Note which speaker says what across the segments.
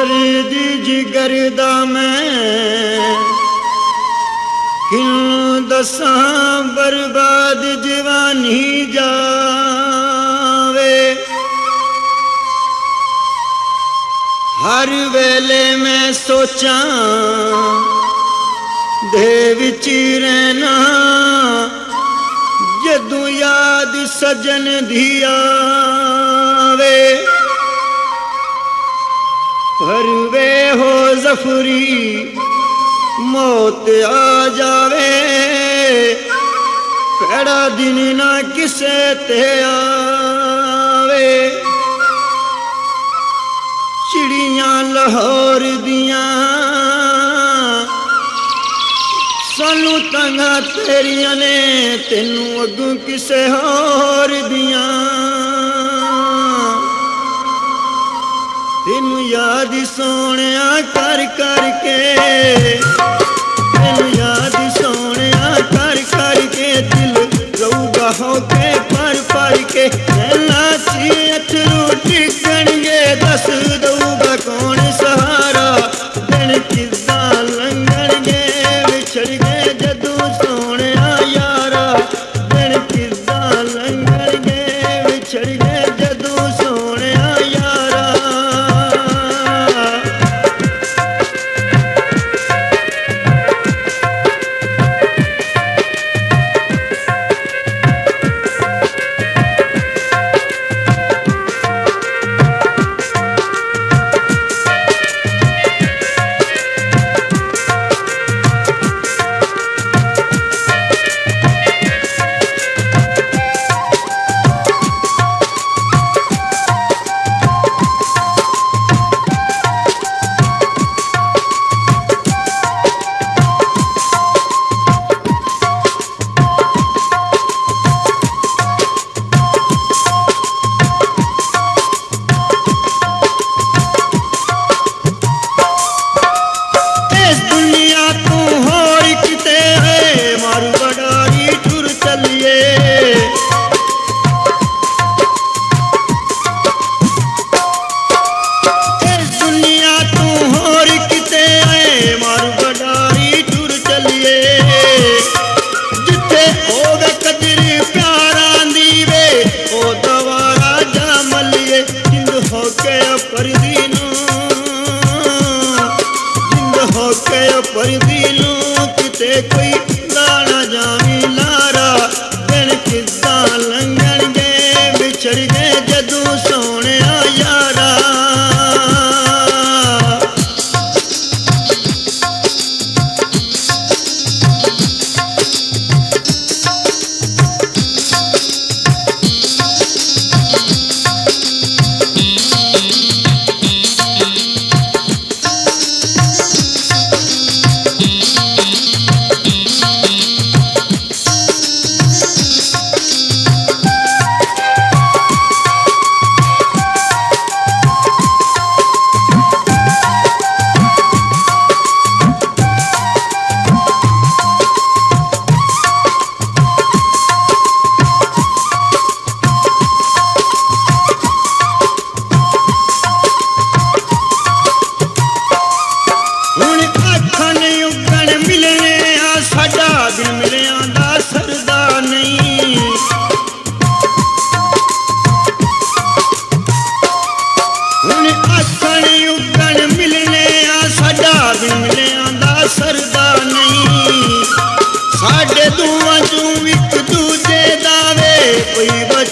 Speaker 1: दर्द जिगर दा मैं किनू दसा बर्बाद जवानी जावे। हर वेले मैं सोचा दे विच रहना जदू याद सजन दी आवे। पर वे हो जफरी मौत आ जावे पैड़ा दिन ना किसे ते आवे। चिड़ियां लाहौर दियां सानू तंगा तेरियां ने तेनू अगू किसे होर दियां। तेनू याद सोनिया कर कर के तेनू याद सोनिया कर कर के दिल रोगा होके पर पर के नाची अथरू टिकणगे दस दूगा कौन सहारा। दिन किदा लंघणगे विछड़ गए जदू सोनिया यारा। दिन किदा लंघणगे विछड़ गए जदू सोनिया यारा। कोई लाना जावी लारा। दिन किदा लंघणगे विछड़ गए जदू सोनिया यारा।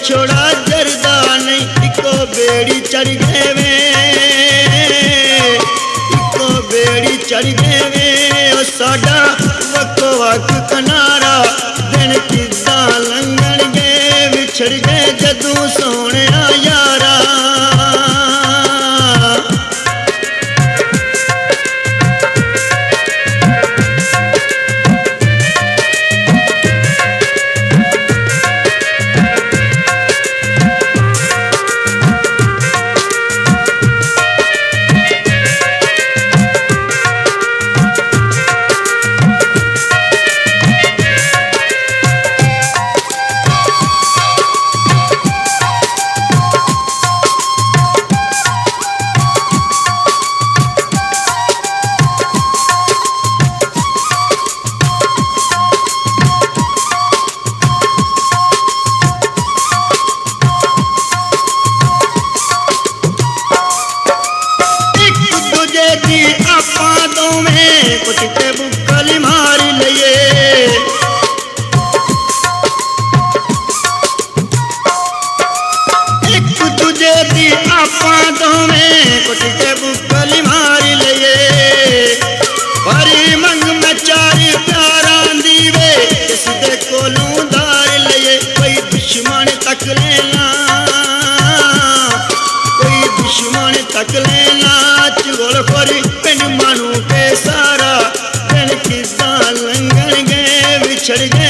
Speaker 1: छोड़ा जरदा नहीं इको बेड़ी चढ़ गए वे इको बेड़ी चढ़ गए वे ओ साडा वक्को वक किनारा। दिन किदा लंघणगे विछड़ गए जदू सोनिया यारा। ਸਕਲੇ ਨਾ ਚੁਗਲ ਖੋਰੀ ਪਿੰਡ ਮਾਣੂ ਕੇ ਸਾਰਾ ਦਿਨ ਕਿੱਦਾਂ ਲੰਘਣਗੇ ਵਿਛੜ ਗਏ